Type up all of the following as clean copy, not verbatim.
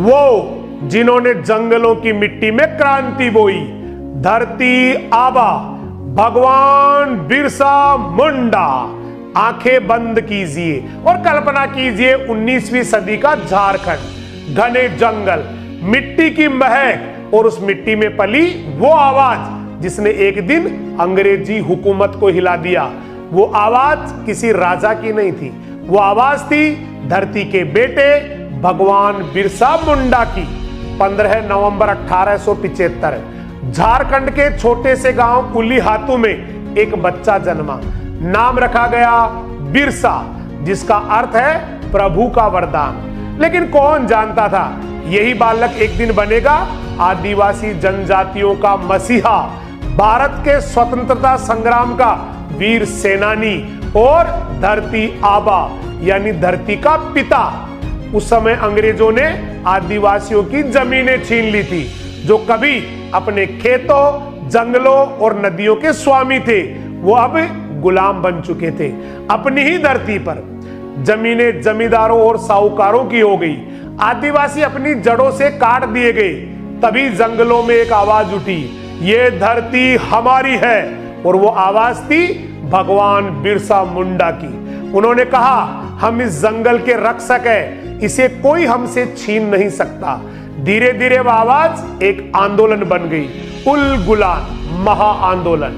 वो जिन्होंने जंगलों की मिट्टी में क्रांति बोई, धरती आबा भगवान बिरसा मुंडा। आंखें बंद कीजिए और कल्पना कीजिए 19वीं सदी का झारखंड, घने जंगल, मिट्टी की महक और उस मिट्टी में पली वो आवाज जिसने एक दिन अंग्रेजी हुकूमत को हिला दिया। वो आवाज किसी राजा की नहीं थी, वो आवाज थी धरती के बेटे भगवान बिरसा मुंडा की। 15 नवंबर 1875 झारखंड के छोटे से गांव कुलीहातू में एक बच्चा जन्मा। नाम रखा गया बिरसा, जिसका अर्थ है प्रभु का वरदान। लेकिन कौन जानता था यही बालक एक दिन बनेगा आदिवासी जनजातियों का मसीहा, भारत के स्वतंत्रता संग्राम का वीर सेनानी और धरती आबा यानी धरती का पिता। उस समय अंग्रेजों ने आदिवासियों की जमीनें छीन ली थी, जो कभी अपने खेतों, जंगलों और नदियों के स्वामी थे, वो अब गुलाम बन चुके थे। अपनी ही धरती पर जमीनें जमींदारों और साहूकारों की हो गई, आदिवासी अपनी जड़ों से काट दिए गए। तभी जंगलों में एक आवाज उठी, ये धरती हमारी है। और वो आवाज थी भगवान बिरसा मुंडा की। उन्होंने कहा, हम इस जंगल के रक्षक हैं, इसे कोई हमसे छीन नहीं सकता। धीरे धीरे वह आवाज एक आंदोलन बन गई, उल गुलान महा आंदोलन।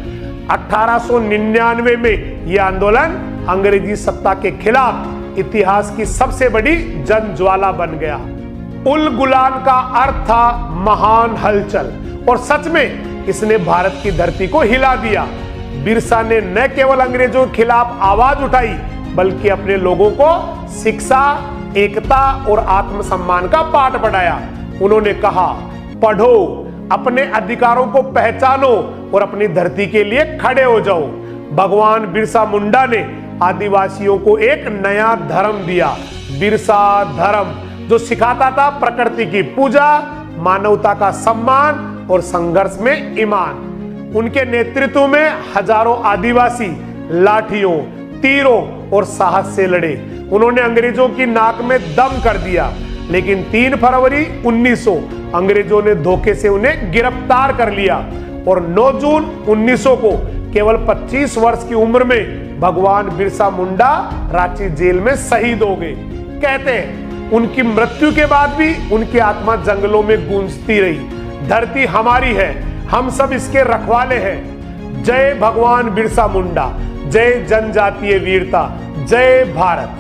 1899 में यह आंदोलन अंग्रेजी सत्ता के खिलाफ इतिहास की सबसे बड़ी जन ज्वाला बन गया। उल गुलान का अर्थ था महान हलचल, और सच में इसने भारत की धरती को हिला दिया। बिरसा ने न केवल अंग्रेजों के खिलाफ आवाज उठाई, बल्कि अपने लोगों को शिक्षा, एकता और आत्मसम्मान का पाठ पढ़ाया। उन्होंने कहा, पढ़ो, अपने अधिकारों को पहचानो और अपनी धरती के लिए खड़े हो जाओ। भगवान बिरसा मुंडा ने आदिवासियों को एक नया धर्म दिया, बिरसा धर्म, जो सिखाता था प्रकृति की पूजा, मानवता का सम्मान और संघर्ष में ईमान। उनके नेतृत्व में हजारों आदिवासी लाठियों, तीरों और साहस से लड़े। उन्होंने अंग्रेजों की नाक में दम कर दिया। लेकिन 3 फरवरी 1900 अंग्रेजों ने धोखे से उन्हें गिरफ्तार कर लिया और 9 जून 1900 को केवल 25 वर्ष की उम्र में भगवान बिरसा मुंडा रांची जेल में शहीद हो गए। कहते हैं उनकी मृत्यु के बाद भी उनकी आत्मा जंगलों में गूंजती रही। धरती हमारी है, हम सब इसके रखवाले हैं। जय भगवान बिरसा मुंडा, जय जनजातीय वीरता, जय भारत।